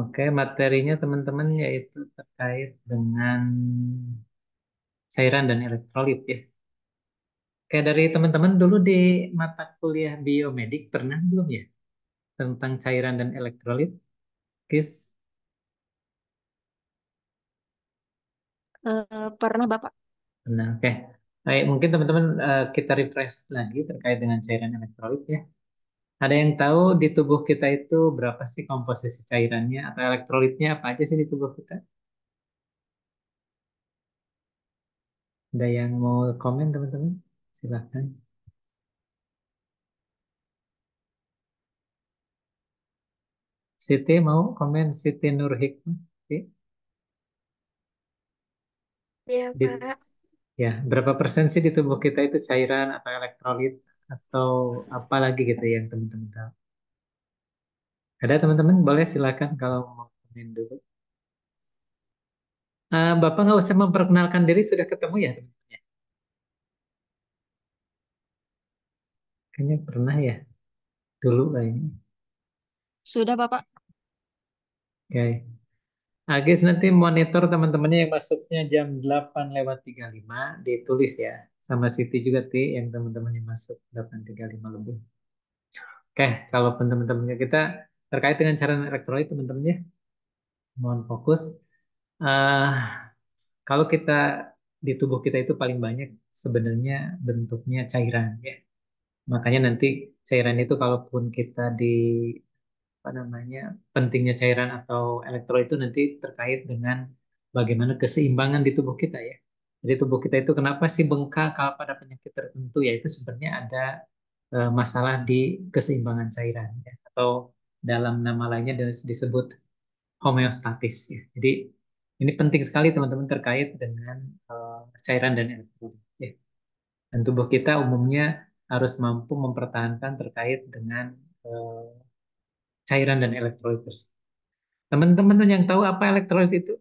Oke, materinya teman-teman yaitu terkait dengan cairan dan elektrolit ya. Kayak dari teman-teman dulu di mata kuliah biomedik pernah belum ya tentang cairan dan elektrolit, Kis? Pernah Bapak. Pernah, oke. Baik, mungkin teman-teman kita refresh lagi terkait dengan cairan elektrolit ya. Ada yang tahu di tubuh kita itu berapa sih komposisi cairannya atau elektrolitnya apa aja sih di tubuh kita? Ada yang mau komen teman-teman? Silahkan. Siti mau komen, Siti Nur Hikmah. Siti, Iya, di- Pak. ya, berapa persen sih di tubuh kita itu cairan atau elektrolit atau apa lagi gitu yang teman-teman tahu? Ada teman-teman boleh silakan kalau mau komen dulu. Bapak nggak usah memperkenalkan diri sudah ketemu ya teman-teman ya? Kayaknya pernah ya dulu kayaknya. Sudah, Bapak. Oke. Agis nanti monitor teman-temannya yang masuknya jam 8:35 ditulis ya. Sama Siti juga Ti yang teman-teman yang masuk 8:35 lebih. Oke, kalau teman-temannya kita terkait dengan cara elektrolit teman-temannya mohon fokus. eh Kalau kita di tubuh kita itu paling banyak sebenarnya bentuknya cairan ya. Makanya nanti cairan itu kalaupun kita di apa namanya pentingnya cairan atau elektrolit itu nanti terkait dengan bagaimana keseimbangan di tubuh kita ya. Jadi tubuh kita itu kenapa sih bengkak kalau pada penyakit tertentu ya itu sebenarnya ada masalah di keseimbangan cairan ya. Atau dalam nama lainnya disebut homeostatis ya. Jadi ini penting sekali teman-teman terkait dengan cairan dan elektrolit ya. Dan tubuh kita umumnya harus mampu mempertahankan terkait dengan eh, cairan dan elektrolit tersebut. Teman-teman yang tahu apa elektrolit itu?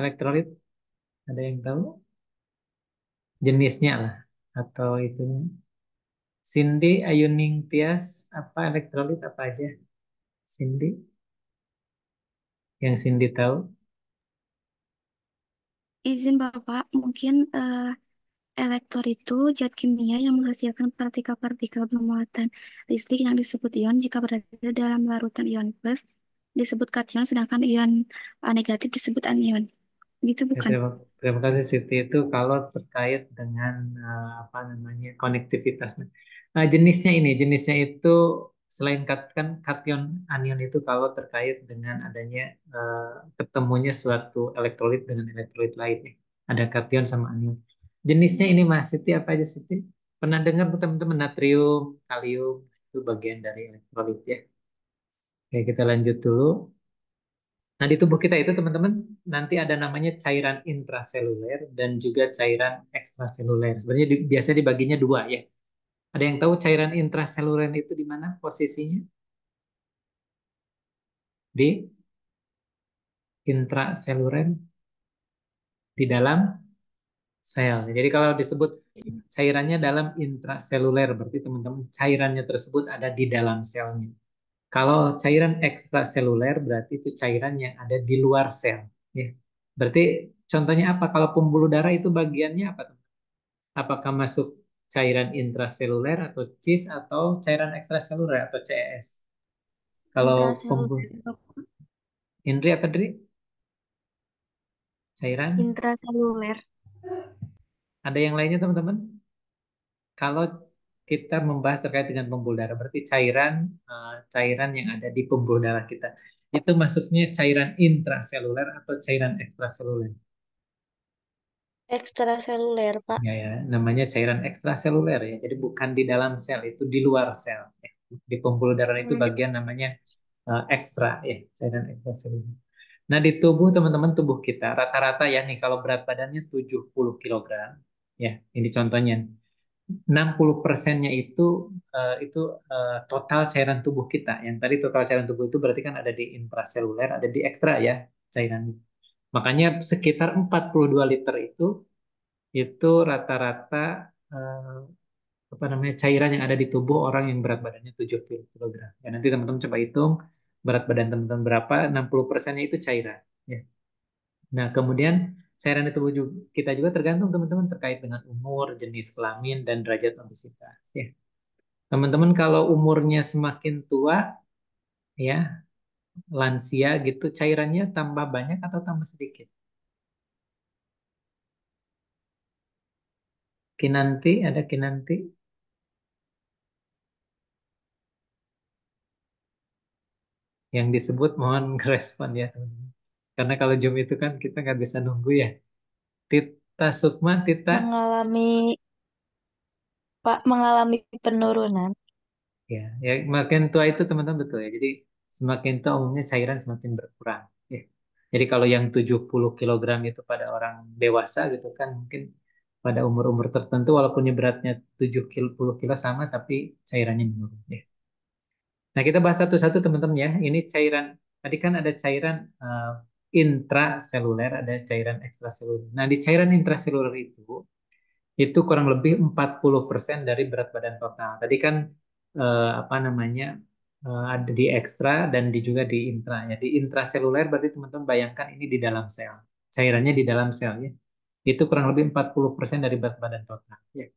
Elektrolit, ada yang tahu? Jenisnya lah, atau itu. Cindy, Ayu Ningtyas, apa elektrolit apa aja? Cindy, yang Cindy tahu? Izin Bapak, mungkin elektor itu zat kimia yang menghasilkan partikel-partikel bermuatan listrik yang disebut ion jika berada dalam larutan ion plus disebut kation, sedangkan ion negatif disebut anion. Gitu Ya, bukan? terima kasih Siti itu kalau terkait dengan apa namanya konektivitas. Jenisnya ini, jenisnya itu selain kan kation anion itu kalau terkait dengan adanya ketemunya suatu elektrolit dengan elektrolit lain ya. Ada kation sama anion. Jenisnya ini Mas Siti apa aja Siti? Pernah dengar teman-teman natrium, kalium itu bagian dari elektrolit ya. Oke, kita lanjut dulu. Nah, di tubuh kita itu teman-teman nanti ada namanya cairan intraseluler dan juga cairan ekstraseluler. Sebenarnya biasa dibaginya dua ya. Ada yang tahu cairan intraseluler itu di mana posisinya? Di intraseluler, di dalam sel. Jadi kalau disebut cairannya dalam intraseluler, berarti teman-teman cairannya tersebut ada di dalam selnya. Kalau cairan ekstraseluler berarti itu cairan yang ada di luar sel. Ya. Berarti contohnya apa? Kalau pembuluh darah itu bagiannya apa? Apakah masuk cairan intraseluler atau CIS atau cairan ekstraseluler atau CES? Kalau pembuluh Intraseluler. Indri apa Dri? Cairan? Intraseluler. Ada yang lainnya teman-teman? Kalau kita membahas terkait dengan pembuluh darah, berarti cairan cairan yang ada di pembuluh darah kita itu masuknya cairan intraseluler atau cairan ekstraseluler. Ekstraseluler, Pak. Ya, ya, namanya cairan ekstraseluler ya. Jadi bukan di dalam sel, itu di luar sel. Ya. Di pembuluh darah itu Hmm. bagian namanya ekstra ya, cairan ekstraseluler. Nah, di tubuh teman-teman tubuh kita rata-rata ya nih kalau berat badannya 70 kilogram ya, ini contohnya 60%-nya itu total cairan tubuh kita. Yang tadi total cairan tubuh itu berarti kan ada di intraseluler, ada di ekstra ya cairan. Makanya sekitar 42 liter itu itu rata-rata eh, apa namanya cairan yang ada di tubuh orang yang berat badannya 70 kilogram. Ya, nanti teman-teman coba hitung berat badan teman-teman berapa, 60%-nya itu cairan. Ya. Nah, kemudian cairan di tubuh kita juga tergantung teman-teman terkait dengan umur, jenis kelamin, dan derajat obesitas. Ya. Teman-teman kalau umurnya semakin tua, ya lansia gitu, cairannya tambah banyak atau tambah sedikit? Kinanti, ada Kinanti yang disebut mohon respon ya teman-teman. Karena kalau Zoom itu kan kita nggak bisa nunggu ya. Tita Sukma, Tita. Mengalami Pak mengalami penurunan. Ya, ya makin tua itu teman-teman betul ya. Jadi semakin tua umumnya cairan semakin berkurang. Ya. Jadi kalau yang 70 kilogram itu pada orang dewasa gitu kan mungkin pada umur-umur tertentu walaupun beratnya 70 kilo sama tapi cairannya menurun. Ya. Nah kita bahas satu-satu teman-teman ya. Ini cairan, tadi kan ada cairan intraseluler, ada cairan ekstraseluler. Nah di cairan intraseluler itu kurang lebih 40% dari berat badan total. Tadi kan apa namanya ada di ekstra dan juga di intra. Ya, di intraseluler berarti teman-teman bayangkan ini di dalam sel. Cairannya di dalam sel ya. Itu kurang lebih 40% dari berat badan total. Ya.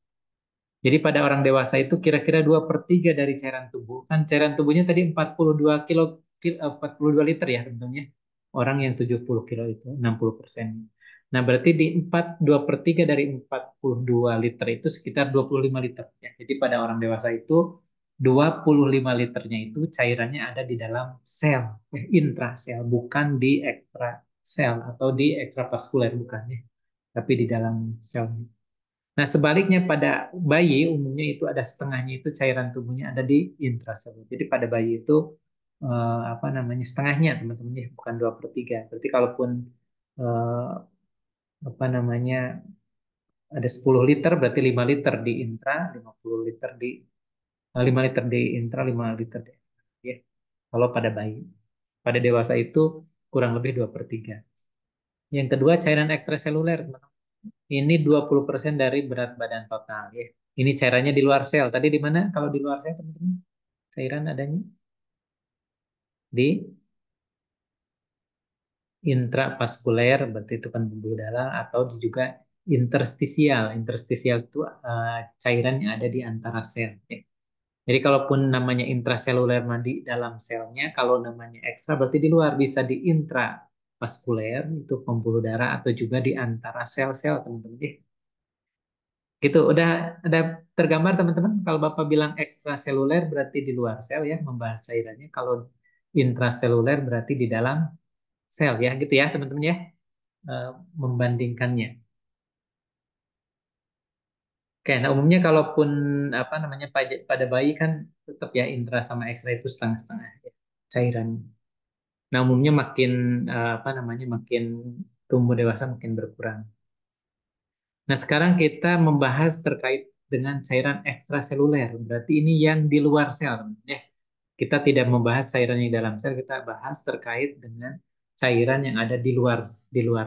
Jadi pada orang dewasa itu kira-kira 2/3 dari cairan tubuh. Kan cairan tubuhnya tadi 42 42 liter ya tentunya. Orang yang 70 kilo itu 60%. Nah, berarti di 2/3 dari 42 liter itu sekitar 25 liter. Ya. Jadi pada orang dewasa itu 25 liternya itu cairannya ada di dalam sel, intrasel, bukan di ekstrasel atau di ekstravaskuler bukan ya, tapi di dalam sel. Nah, sebaliknya pada bayi umumnya itu ada setengahnya itu cairan tubuhnya ada di intraselul. Jadi pada bayi itu apa namanya setengahnya teman-teman ya, bukan 2/3. Berarti kalaupun eh, apa namanya ada 10 liter berarti 5 liter di intra, 50 liter di 5 liter di intra, 5 liter di extra, ya. Kalau pada bayi. Pada dewasa itu kurang lebih 2/3. Yang kedua cairan ekstraseluler, teman-teman. Ini 20% dari berat badan total ya. Ini cairannya di luar sel. Tadi di mana kalau di luar sel teman-teman? Cairan adanya di intravaskuler, berarti itu kan pembuluh darah atau juga interstisial. Interstisial itu cairan yang ada di antara sel. Ya. Jadi kalaupun namanya intraseluler di dalam selnya, kalau namanya ekstra berarti di luar bisa di intravaskuler itu pembuluh darah atau juga di antara sel-sel teman-teman. Gitu, udah tergambar teman-teman. Kalau Bapak bilang ekstraseluler berarti di luar sel ya, membahas cairannya. Kalau intraseluler berarti di dalam sel ya, gitu ya teman-teman ya, eh, membandingkannya. Oke, nah umumnya kalaupun apa namanya pada bayi kan tetap ya intra sama ekstra itu setengah-setengah ya, cairan. Nah umumnya makin apa namanya makin tumbuh dewasa makin berkurang. Nah, sekarang kita membahas terkait dengan cairan ekstraseluler. Berarti ini yang di luar sel, ya. Kita tidak membahas cairan yang dalam sel, kita bahas terkait dengan cairan yang ada di luar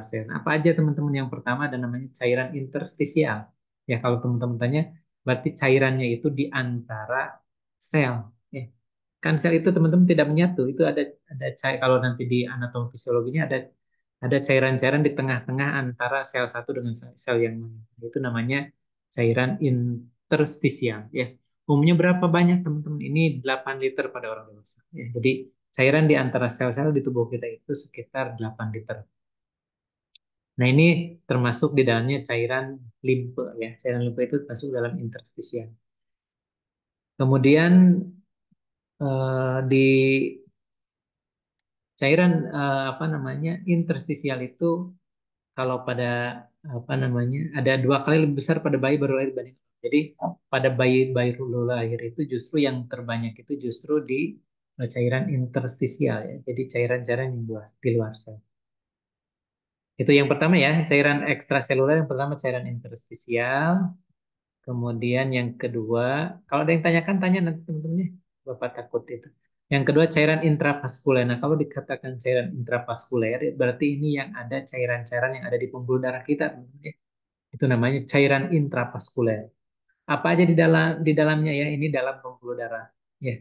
sel. Apa aja teman-teman? Yang pertama ada namanya cairan interstisial. Ya, kalau teman-teman tanya, berarti cairannya itu di antara sel. Ya. Kan sel itu teman-teman tidak menyatu. Itu ada cair kalau nanti di anatomi fisiologinya ada cairan-cairan di tengah-tengah antara sel satu dengan sel yang lain. Itu namanya cairan interstisial ya. Umumnya berapa banyak teman-teman? Ini 8 liter pada orang dewasa ya. Jadi cairan di antara sel-sel di tubuh kita itu sekitar 8 liter. Nah, ini termasuk di dalamnya cairan limpe ya. Cairan limpe itu masuk dalam interstisial. Kemudian di cairan apa namanya interstisial itu kalau pada apa namanya ada 2 kali lebih besar pada bayi baru lahir dibanding. Jadi pada bayi baru lahir itu justru yang terbanyak itu justru di cairan interstisial ya. Jadi cairan-cairan yang di luar sel. Itu yang pertama ya, cairan ekstraseluler yang pertama cairan interstisial. Kemudian yang kedua, kalau ada yang tanyakan tanya nanti teman-temannya. Bapak takut itu. Yang kedua cairan intravaskuler. Nah, kalau dikatakan cairan intravaskuler berarti ini yang ada cairan-cairan yang ada di pembuluh darah kita, teman-teman ya. Itu namanya cairan intravaskuler. Apa aja di dalamnya ya? Ini dalam pembuluh darah. Ya.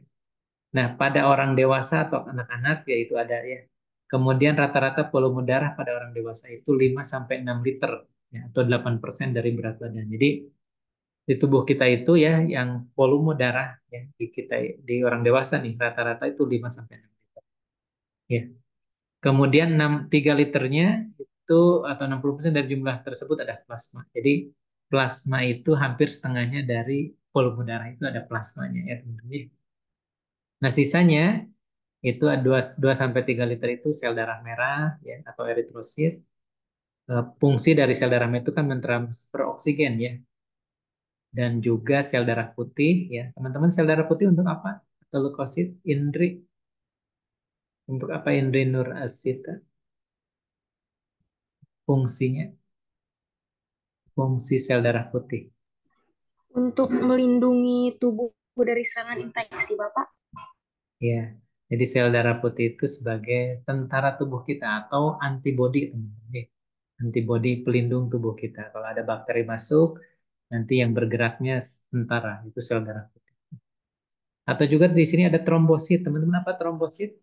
Nah, pada orang dewasa atau anak-anak yaitu ada ya. Kemudian rata-rata volume darah pada orang dewasa itu 5 sampai 6 liter ya, atau 8% dari berat badan. Jadi di tubuh kita itu ya yang volume darah ya di kita di orang dewasa nih rata-rata itu 5 sampai 6 liter. Ya. Kemudian 3 liternya itu atau 60% dari jumlah tersebut ada plasma. Jadi plasma itu hampir setengahnya dari volume darah itu ada plasmanya ya teman-teman. Nah, sisanya itu 2 sampai 3 liter itu sel darah merah ya atau eritrosit. Fungsi dari sel darah merah itu kan mentransfer oksigen ya dan juga sel darah putih ya. Teman-teman sel darah putih untuk apa? Atau leukosit, Indri untuk apa Indri Nur Asita? Fungsinya, fungsi sel darah putih. Untuk melindungi tubuh dari serangan infeksi, Bapak. Ya, jadi sel darah putih itu sebagai tentara tubuh kita atau antibodi, teman-teman. Ya. Antibodi pelindung tubuh kita. Kalau ada bakteri masuk, nanti yang bergeraknya tentara, itu sel darah putih. Atau juga di sini ada trombosit. Teman-teman apa trombosit?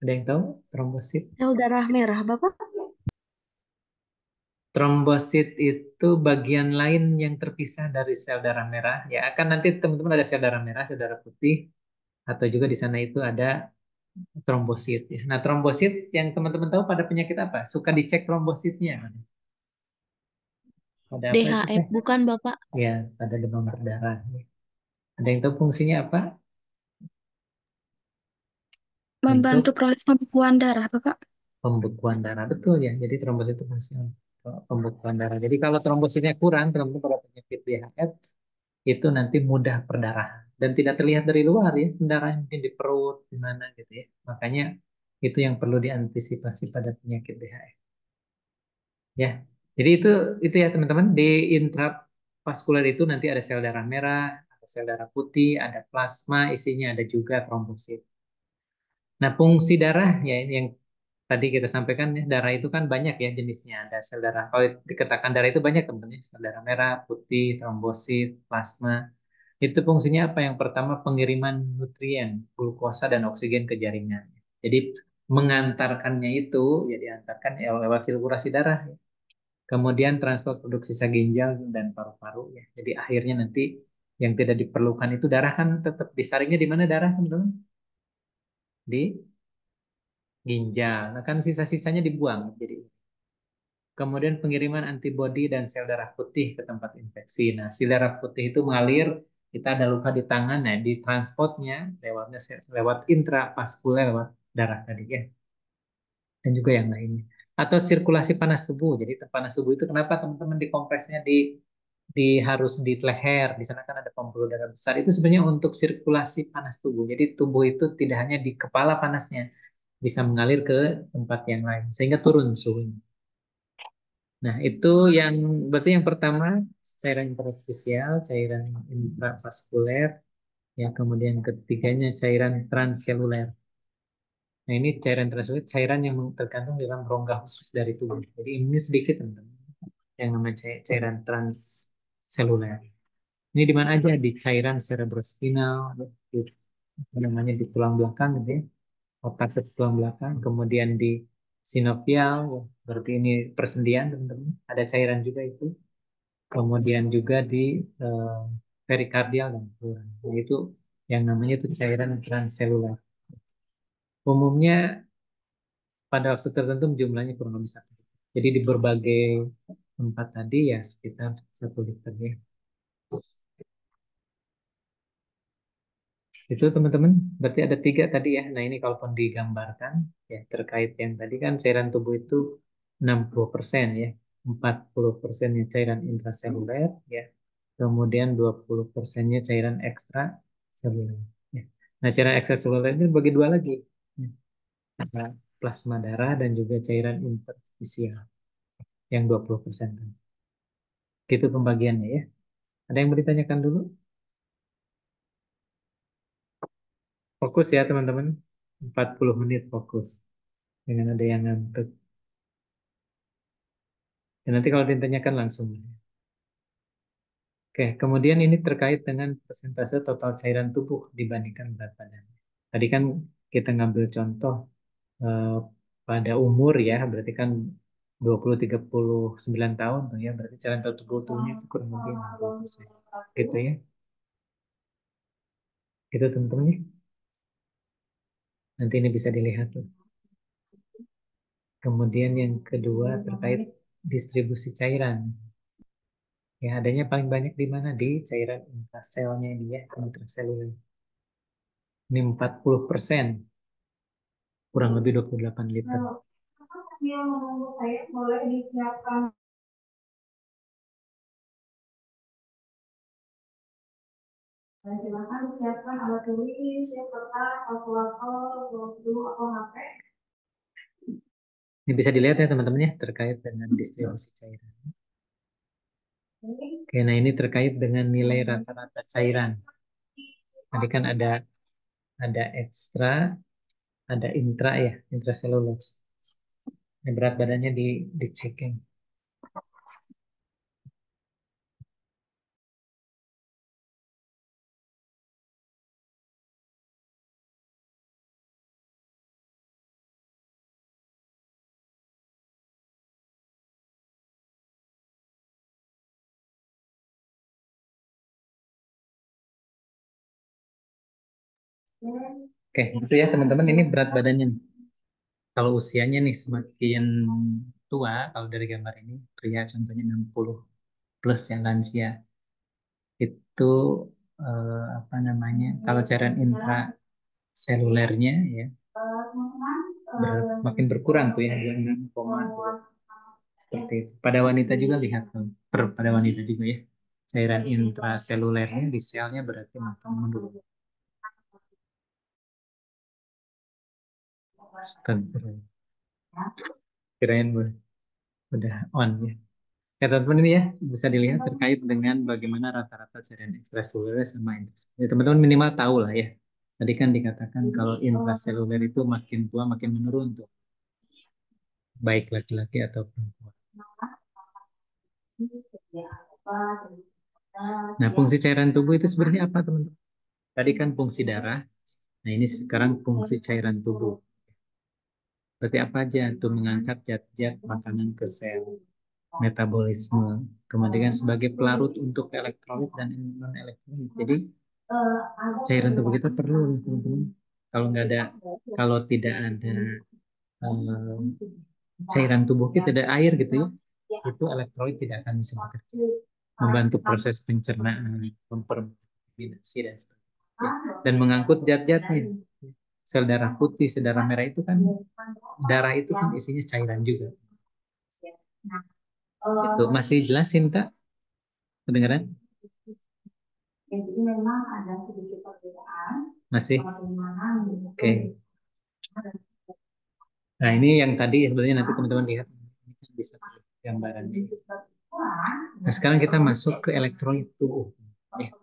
Ada yang tahu trombosit? Sel darah merah, Bapak. Trombosit itu bagian lain yang terpisah dari sel darah merah. Ya, akan nanti teman-teman ada sel darah merah, sel darah putih, atau juga di sana itu ada trombosit. Ya. Nah, trombosit yang teman-teman tahu pada penyakit apa? Suka dicek trombositnya. Pada apa itu DHF teh? bukan Bapak? Ya, pada demam berdarah. Ada yang tahu fungsinya apa? Membantu Untuk proses pembekuan darah, Bapak. pembekuan darah. Betul ya. Jadi trombosit itu fungsinya untuk pembekuan darah. Jadi kalau trombositnya kurang, teman-teman pada penyakit DHF, itu nanti mudah perdarahan. Dan tidak terlihat dari luar ya. Pendarahan mungkin di perut, di mana gitu ya. Makanya itu yang perlu diantisipasi pada penyakit DHF. Ya, jadi itu ya teman-teman di intravaskuler itu nanti ada sel darah merah, ada sel darah putih, ada plasma, isinya ada juga trombosit. Nah, fungsi darah ya ini yang tadi kita sampaikan ya, darah itu kan banyak ya jenisnya. Ada sel darah. Kalau dikatakan darah itu banyak teman-teman ya. Sel darah merah, putih, trombosit, plasma. Itu fungsinya apa? Yang pertama pengiriman nutrien, glukosa dan oksigen ke jaringan. Jadi mengantarkannya itu ya diantarkan ya lewat sirkulasi darah. Kemudian transport produksi sisa ginjal dan paru-paru ya. Jadi akhirnya nanti yang tidak diperlukan itu darah kan tetap disaringnya di mana darah teman-teman? Di ginjal. Nah kan sisa-sisanya dibuang. Jadi kemudian pengiriman antibodi dan sel darah putih ke tempat infeksi. Nah, sel darah putih itu mengalir, kita ada luka di tangan, nah di transportnya lewat intravaskuler lewat darah tadi ya. Dan juga yang lainnya. Atau sirkulasi panas tubuh. Jadi panas tubuh itu kenapa teman-teman dikompresnya di harus di leher, di sana kan ada pembuluh darah besar. Itu sebenarnya untuk sirkulasi panas tubuh. Jadi tubuh itu tidak hanya di kepala panasnya, bisa mengalir ke tempat yang lain sehingga turun suhunya. Nah, itu yang berarti yang pertama cairan interstisial, cairan intravaskuler, ya kemudian ketiganya cairan transseluler. Nah, ini cairan tersebut cairan yang tergantung dalam rongga khusus dari tubuh. Jadi ini sedikit teman-teman yang namanya cairan transseluler. Ini di mana aja di cairan cerebrospinal, di apa namanya di tulang belakang gitu ya, otak ke tulang belakang, kemudian di sinovial, ya, berarti ini persendian teman-teman. Ada cairan juga itu. Kemudian juga di eh, perikardial dan pleural. Nah, itu yang namanya itu cairan transseluler. Umumnya pada waktu tertentu jumlahnya kurang lebih 1 liter. Jadi di berbagai tempat tadi ya sekitar 1 liter ya. Itu teman-teman, berarti ada 3 tadi ya. Nah ini kalaupun digambarkan ya terkait yang tadi kan cairan tubuh itu 60% ya. 40%-nya cairan intraseluler ya. Kemudian 20%-nya cairan ekstraseluler. Ya. Nah cairan ekstraseluler ini bagi 2 lagi. Ya. Ada plasma darah dan juga cairan interstisial yang 20%. Itu pembagiannya ya. Ada yang mau ditanyakan dulu? Fokus ya teman-teman. 40 menit fokus. Dengan ada yang ngantuk. Dan nanti kalau ditanyakan langsung. Oke, kemudian ini terkait dengan persentase total cairan tubuh dibandingkan berat badan. Tadi kan kita ngambil contoh eh, pada umur ya, berarti kan 20-39 tahun tuh ya, berarti cairan total tubuhnya itu kurang lebih 60%. Gitu ya. Gitu tentunya. Nanti ini bisa dilihat tuh. Kemudian yang kedua terkait distribusi cairan. Ya, adanya paling banyak di mana? Di cairan intraselnya ini ya, intraseluler. Ini 40%, kurang lebih 28 liter. Silakan siapkan alat tulis, kertas, kalkulator, buku, atau HP. Ini bisa dilihat ya teman-teman ya, terkait dengan distribusi cairan. Oke, nah ini terkait dengan nilai rata-rata cairan. Tadi kan ada ekstra, ada intra ya, intraseluler. Ini berat badannya dicek. Oke, itu ya teman-teman, ini berat badannya. Kalau usianya nih semakin tua, kalau dari gambar ini, pria contohnya 60 plus yang lansia, itu apa namanya, kalau cairan intraselulernya ya, makin berkurang tuh ya, 26,2. Seperti itu. Pada wanita juga lihat tuh, pada wanita juga ya, cairan intraselulernya di selnya berarti makin menurun. Astagfirullah. Kirain udah on ya. Ya teman-teman, ini ya bisa dilihat terkait dengan bagaimana rata-rata cairan ekstraseluler sama intraseluler. Ya, teman-teman minimal tahu lah ya. Tadi kan dikatakan kalau intraseluler itu makin tua makin menurun tuh, baik laki-laki atau perempuan. Nah, fungsi cairan tubuh itu sebenarnya apa teman-teman? Tadi kan fungsi darah. Nah, ini sekarang fungsi cairan tubuh. Berarti apa aja? Untuk mengangkat zat-zat makanan ke sel, metabolisme, kemudian sebagai pelarut untuk elektrolit dan non elektrolit. Jadi cairan tubuh kita perlu teman-teman. Kalau nggak ada, kalau tidak ada eh, cairan tubuh kita, ada air gitu ya, itu elektrolit tidak akan bisa bekerja, membantu proses pencernaan, memperminasi dan sebagainya, dan mengangkut zat-zatnya. Sel darah putih, sel darah merah itu kan, darah itu kan isinya cairan juga. Itu masih jelas Sinta? Kedengaran? Jadi memang ada sedikit perbedaan. Masih? Bagaimana Oke. Nah, ini yang tadi sebenarnya nanti teman-teman lihat. Ini kan bisa terlihat gambarannya. Nah, sekarang kita masuk ke elektrolit tubuh. Ya.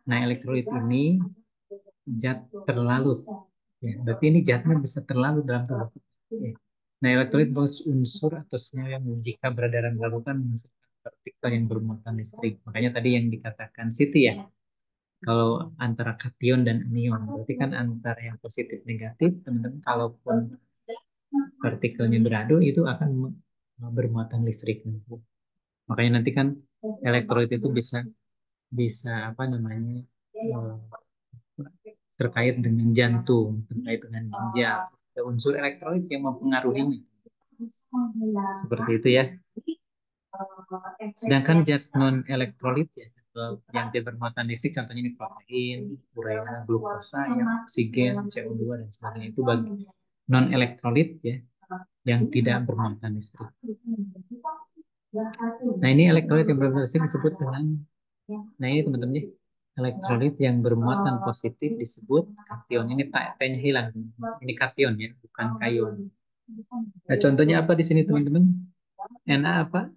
Nah, elektrolit ini zat terlarut. Ya, berarti ini zatnya bisa terlarut dalam tubuh. Ya. Nah, elektrolit merupakan unsur atau senyawa yang jika berada dalam larutan menghasilkan partikel yang bermuatan listrik. Makanya tadi yang dikatakan Siti ya, kalau antara kation dan anion, berarti kan antara yang positif negatif, teman-teman, kalaupun partikelnya beradu itu akan bermuatan listrik. Makanya nanti kan elektrolit itu bisa bisa apa namanya, eh, terkait dengan jantung, terkait dengan ginjal. Ada unsur elektrolit yang mempengaruhinya. Seperti itu ya. Sedangkan zat non elektrolit ya, yang tidak bermuatan listrik, contohnya ini protein, urea, glukosa, ya, oksigen, CO2 dan sebagainya, itu bagi non elektrolit ya, yang tidak bermuatan listrik. Nah, ini elektrolit yang bermuatan listrik disebut dengan, nah ini teman-teman ya, elektrolit yang bermuatan positif disebut kation. Ini T-nya hilang. Ini kation ya, bukan kayon. Nah, contohnya apa di sini teman-teman? Na apa?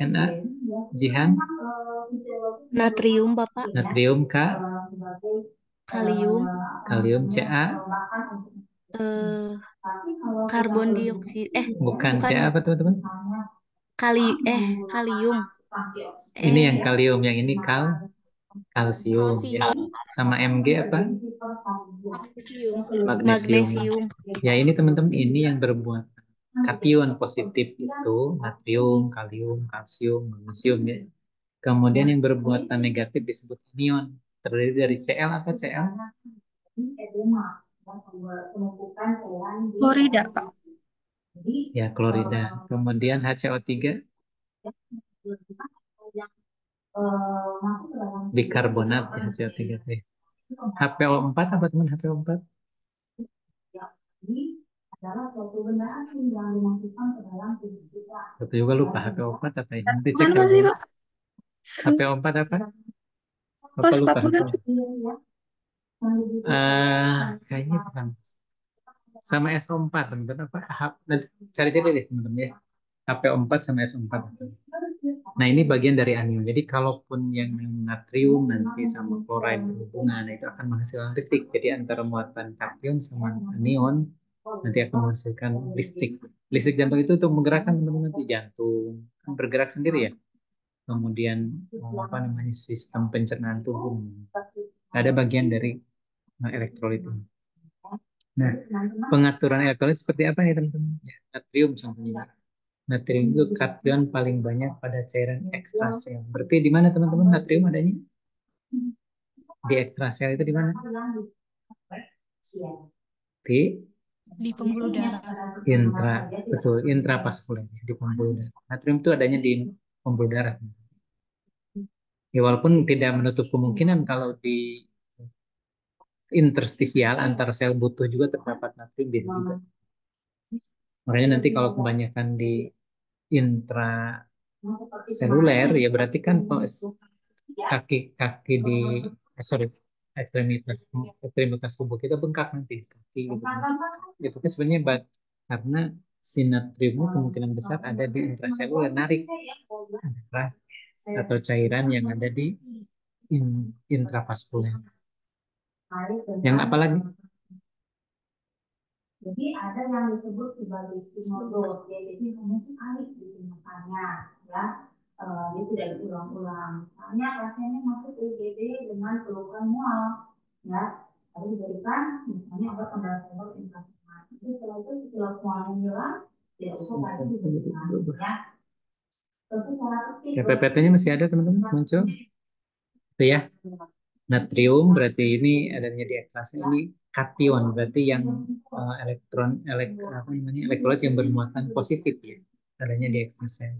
Na, Jihan, Natrium, Bapak. natrium, K, Kalium, kalium, Ca, eh, karbon dioksida. bukan Bukan Ca ya. apa teman-teman? Kalium. Ini yang Eh, kalium, yang ini kalsium ya. kalsium, Sama Mg apa? magnesium, Magnesium. magnesium. Ya ini teman-teman, ini yang berbuat kation positif itu natrium, kalium, kalsium, magnesium ya. Kemudian yang bermuatan negatif disebut anion. Terdiri dari Cl apa Cl? Florida, Pak. Ya, klorida. Kemudian HCO3 bikarbonat ya, HCO3 teh. HPO4 apa teman HPO4? Aku juga lupa HPO4 apa ya. Nanti cek Mana kalau sih, Pak? HPO4 apa? Apa Fosfat lupa bukan? HPO? Kayaknya bukan. Sama SO4 teman-teman apa? Nanti cari-cari deh teman-teman ya. HPO4 sama SO4. Nah, ini bagian dari anion. Jadi, kalaupun yang natrium nanti sama klorida berhubungan, nah itu akan menghasilkan listrik. Jadi, antara muatan kation sama anion nanti akan menghasilkan listrik. Listrik jantung itu untuk menggerakkan teman-teman nanti jantung kan bergerak sendiri ya. Kemudian apa namanya sistem pencernaan tubuh. Ada bagian dari elektrolit ini. Nah, pengaturan elektrolit seperti apa ya teman-teman? Ya, natrium contohnya. Natrium itu kation paling banyak pada cairan ekstrasel. Berarti di mana teman-teman natrium adanya? Di ekstrasel itu di mana? Di Di pembuluh darah. betul, intravaskuler di pembuluh darah. Natrium itu adanya di pembuluh darah. Ya walaupun tidak menutup kemungkinan kalau di interstisial antar sel butuh juga terdapat natrium bisa juga. Makanya nanti kalau kebanyakan di intraseluler ya berarti kan kaki-kaki di sorry ekstremitas ekstremitas tubuh kita bengkak nanti kaki gitu. Itu kan sebenarnya karena si natriumnya kemungkinan besar ada di intraseluler narik darah atau cairan yang ada di intravaskuler. Yang apa lagi? Jadi ada yang disebut sebagai sinodus, ya, jadi hanya sekali digunakannya, ya. Dia tidak diulang-ulang. Misalnya pasiennya masuk UGD dengan keluhan mual, ya, lalu diberikan misalnya obat pemberat inflamasi. Jadi setelah itu setelah mualnya hilang, tidak usah lagi diberikan, ya. Terus cara kecil. Ya, PPT-nya masih ada teman-teman muncul, itu ya. Natrium berarti ini adanya di ekstrasi ini kation berarti yang apa namanya elektrolit yang bermuatan positif ya adanya di ekstrasi.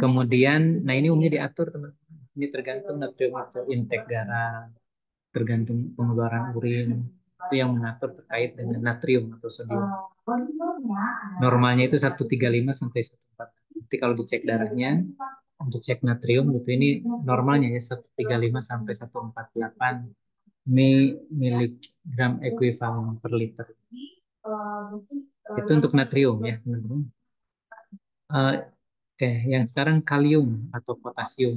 Kemudian, nah ini umumnya diatur teman-teman. Ini tergantung natrium itu intake darah, tergantung pengeluaran urin itu yang mengatur terkait dengan natrium atau sodium. Normalnya itu 135 sampai 140. Nanti kalau dicek darahnya, dicek natrium gitu ini normalnya ya 135 sampai 148 miligram ekuivalen per liter. Itu untuk natrium ya teman-teman. Oke, yang sekarang kalium atau potasium.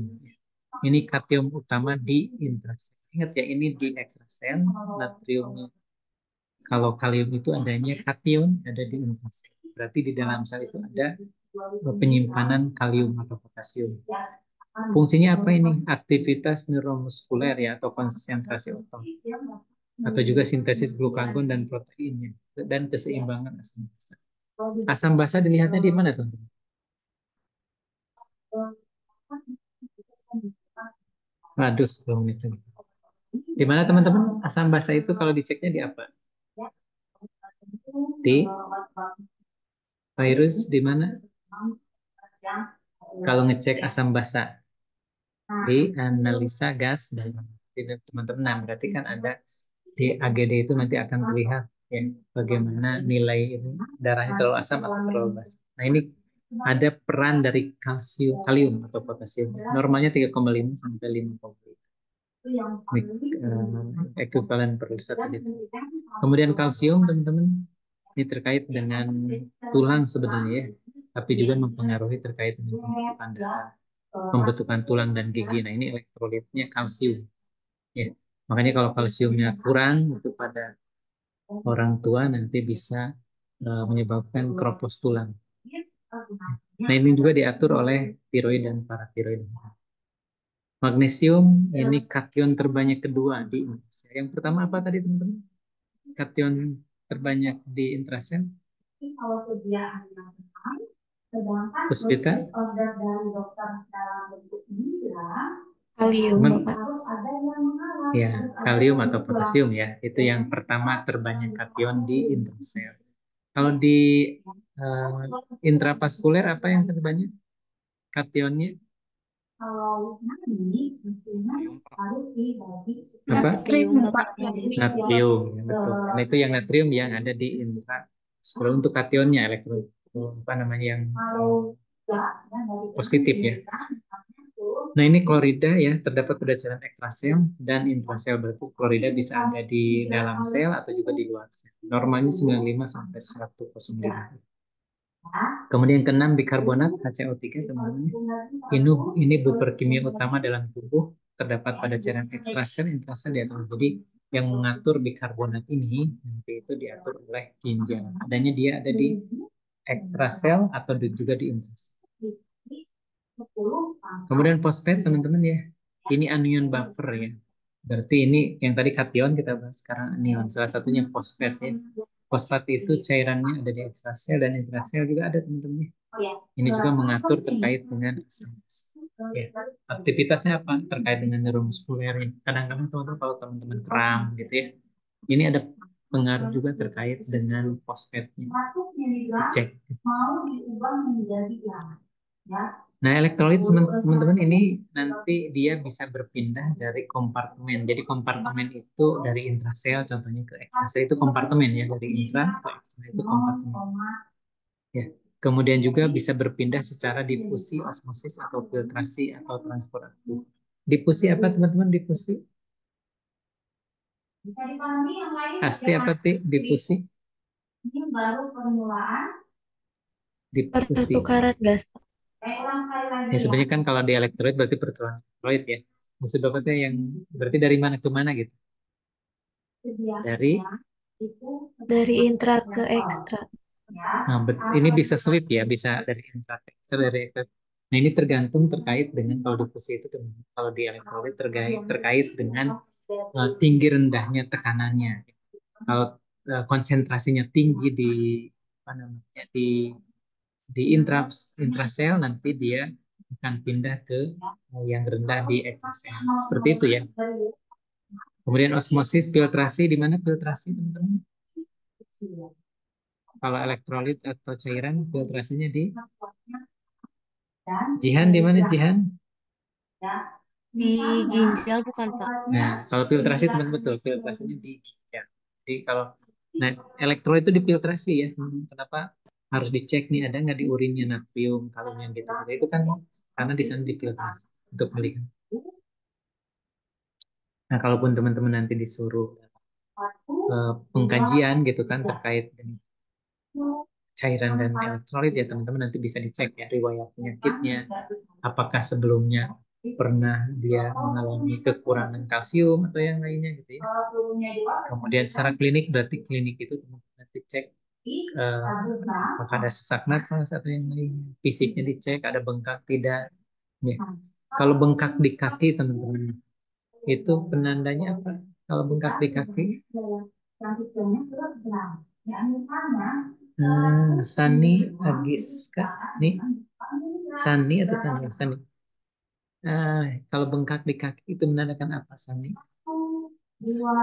Ini kation utama di intrasel. Ingat ya, ini di ekstrasel, natriumnya. Kalau kalium itu adanya kation, ada di intrasel. Berarti di dalam sel itu ada penyimpanan kalium atau potasium. Fungsinya apa ini? Aktivitas neuromuskuler ya, atau konsentrasi otot. Atau juga sintesis glukagon dan proteinnya. Dan keseimbangan asam basa. Asam basa dilihatnya di mana, teman-teman? Waduh, 10 menit lagi. Di mana teman-teman? Asam basa itu kalau diceknya di apa? Di virus di mana? Kalau ngecek asam basa di analisa gas dan teman-teman. Nah, berarti kan ada di AGD itu nanti akan terlihat ya bagaimana nilai ini darahnya terlalu asam atau terlalu basa. Nah, ini ada peran dari kalium atau potasium. Normalnya 3,5 sampai 5,5. Ekuivalen per satu liter. Kemudian kalsium teman-teman ini terkait dengan tulang sebenarnya ya, tapi juga mempengaruhi terkait dengan pembentukan darah, pembentukan tulang dan gigi. Nah ini elektrolitnya kalsium. Ya. Makanya kalau kalsiumnya kurang itu pada orang tua nanti bisa menyebabkan keropos tulang. Nah, ini juga diatur oleh tiroid dan paratiroid. Magnesium ini kation terbanyak kedua di intrasel. Yang pertama apa tadi teman-teman? Kation terbanyak di intrasel? Kalau sediaannya tenang, sedangkan Puspita? dosis order dari dokter dalam bentuk miligram, Kalium, Teman, Bapak. harus ada yang mengalah. ya, Harus ada kalium yang atau mengulang. potasium ya. Itu yang pertama terbanyak kation di intrasel. Kalau di intravaskuler apa yang terbanyak kationnya? Kalau nanti mestinya harus dibagi Apa? Natrium, Bapak. Natrium, ya, betul. Karena itu yang natrium yang ada di intravaskuler untuk kationnya elektron apa namanya yang kalau enggak ya dari positif ya. Nah ini klorida ya terdapat pada cairan ekstrasel dan intrasel, berarti klorida bisa ada di dalam sel atau juga di luar sel. Normalnya 95 sampai 105. Kemudian keenam bikarbonat HCO3 teman-teman. Ini buffer kimia utama dalam tubuh, terdapat pada cairan ekstrasel, intrasel diatur. Jadi yang mengatur bikarbonat ini nanti itu diatur oleh ginjal. Adanya dia ada di ekstrasel atau juga di intrasel. Kemudian fosfat teman-teman ya. Ini anion buffer ya. Berarti ini yang tadi kation kita bahas, sekarang anion. Salah satunya fosfat ya. Fosfat itu cairannya ada di ekstrasel dan intrasel juga ada teman-teman ya. Ini juga mengatur terkait dengan ya. Aktivitasnya apa? Terkait dengan neuromuskuler ya. Kadang-kadang teman-teman kalau teman-teman kram gitu ya. Ini ada pengaruh juga terkait dengan fosfatnya. Dicek. mau diubah menjadi gram. Ya. Nah, elektrolit teman-teman ini nanti dia bisa berpindah dari kompartemen. Jadi kompartemen itu dari intrasel contohnya ke ekstrasel itu kompartemen ya, dari intra ke ekstra itu kompartemen. Ya. Kemudian juga bisa berpindah secara difusi, osmosis atau filtrasi atau transport aktif. Difusi apa teman-teman? Difusi? Bisa dipahami yang lain? Pasti apa sih difusi? Ini baru permulaan. Difusi. Pertukaran gas. Ya sebenarnya kan kalau di elektrolit berarti pertukaran elektrolit ya. Maksud bapaknya yang berarti dari mana ke mana gitu? Dari intra ke ekstra. Nah, ini bisa sweep ya, bisa dari intra ke ekstra, dari ekstra. Nah, ini tergantung terkait dengan kalau difusi itu kalau di elektrolit terkait dengan tinggi rendahnya tekanannya. Kalau konsentrasinya tinggi di apa namanya di intrasel nanti dia akan pindah ke yang rendah di ekstrasel. Seperti itu ya. Kemudian osmosis, filtrasi di mana filtrasi teman-teman? Kalau elektrolit atau cairan filtrasinya di Jihan di mana Jihan? Di ginjal bukan, Pak? Nah, kalau filtrasi teman betul, filtrasinya di ginjal. Jadi kalau nah elektrolit itu difiltrasi ya. Kenapa harus dicek nih ada nggak di urinnya natrium, kalium gitu. Nah, itu kan karena di sana difiltrasi untuk melihat. Nah, kalaupun teman-teman nanti disuruh pengkajian gitu kan terkait dengan cairan dan elektrolit ya teman-teman nanti bisa dicek ya riwayat penyakitnya, apakah sebelumnya pernah dia mengalami kekurangan kalsium atau yang lainnya gitu ya. Kemudian secara klinik berarti klinik itu teman-teman nanti cek apakah ada sesak napas atau yang lainnya, fisiknya dicek ada bengkak tidak ya. Kalau bengkak di kaki teman-teman itu penandanya apa? Kalau bengkak di kaki? Sani Agiska nih Sani atau Sani Sani kalau bengkak di kaki itu menandakan apa Sani?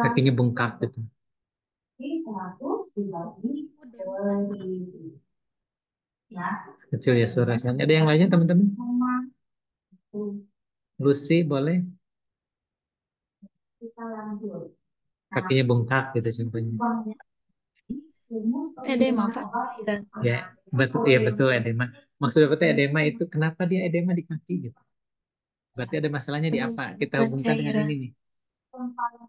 Kakinya bengkak gitu. Kecil ya suara Sani. Ada yang lainnya teman-teman? Lucy boleh? Kakinya bengkak gitu contohnya. Edema, Pak. Ya betul ya betul edema. Maksudnya betul edema itu kenapa dia edema di kaki gitu? Berarti ada masalahnya di apa? Kita Bukan hubungkan dengan cairan. ini nih.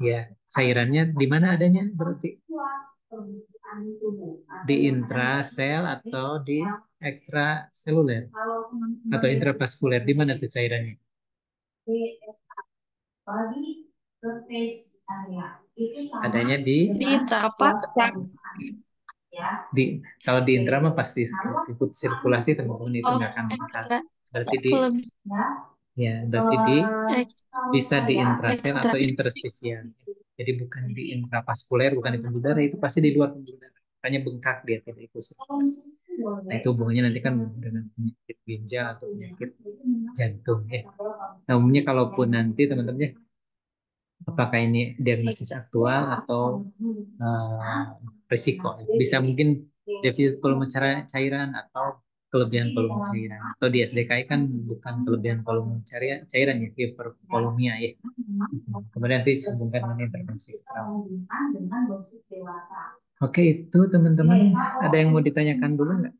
Ya, cairannya di mana adanya berarti? Di intrasel atau di ekstraseluler atau intravaskuler, di mana tuh cairannya? Adanya di Di intra, Pak. Kalau di Indra mah pasti ikut sirkulasi teman-teman itu Oh, nggak akan bengkak. ekstra. Berarti Kelebihan berarti bisa di intrasel ekstra. atau interstisial. Jadi bukan di intravaskuler, bukan di pembuluh darah, itu pasti di luar pembuluh darah. Makanya bengkak dia tidak ikut sirkulasi. Nah itu hubungannya nanti kan dengan penyakit ginjal atau penyakit jantung ya. Nah umumnya kalaupun nanti teman-teman ya, apakah ini diagnosis aktual atau eh, risiko? Bisa mungkin defisit volume cairan atau kelebihan volume cairan. Atau di SDKI kan bukan kelebihan volume cairan ya, hipervolumia ya. Kemudian nanti disambungkan dengan intervensi keperawat. Oke, itu teman-teman. Ada yang mau ditanyakan dulu nggak?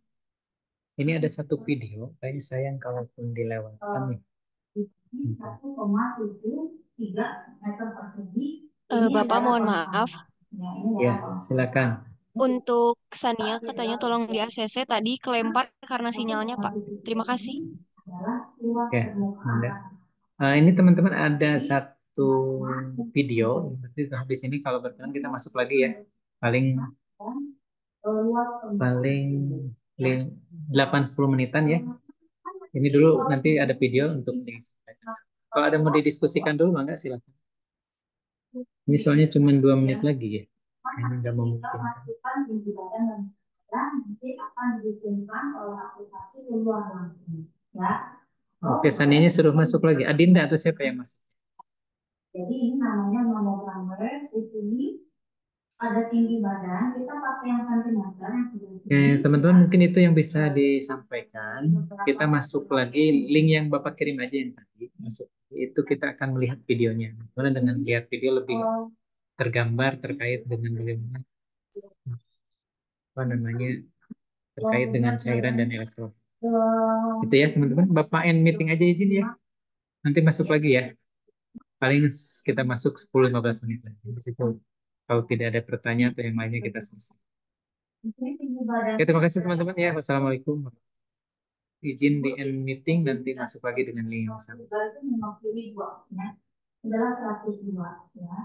Ini ada satu video, kayaknya sayang kalaupun dilewatkan nih. Bapak mohon maaf. Ya, silakan. Untuk Sania katanya tolong di ACC tadi kelempar karena sinyalnya Pak. Terima kasih. Oke, Anda. Ini teman-teman ada satu video. Berarti habis ini kalau berkenan kita masuk lagi ya. Paling paling 8-10 menitan ya. Ini dulu nanti ada video untuk disampaikan. Kalau ada mau didiskusikan dulu, enggak silakan. Ini soalnya cuma 2 menit lagi ya. Ini nggak memungkinkan. Oke, Sanianya suruh masuk lagi. Adinda atau siapa yang masuk? Jadi ini namanya mammogramer. Di sini ada tinggi badan, kita pakai yang santimeter yang sebelah Oke, sini. teman-teman mungkin itu yang bisa disampaikan. Kita masuk lagi link yang Bapak kirim aja yang tadi. Masuk. Itu kita akan melihat videonya. Karena dengan lihat video lebih tergambar terkait dengan bagaimana apa namanya terkait dengan cairan dan elektrolit. Itu ya teman-teman. Bapak end meeting aja izin ya. Nanti masuk lagi ya. Paling kita masuk 10-15 menit lagi. Di situ kalau tidak ada pertanyaan atau yang lainnya kita selesai. Oke, terima kasih teman-teman ya. Wassalamualaikum. Izin di end meeting nanti masuk lagi dengan link yang sama. Adalah 102 ya.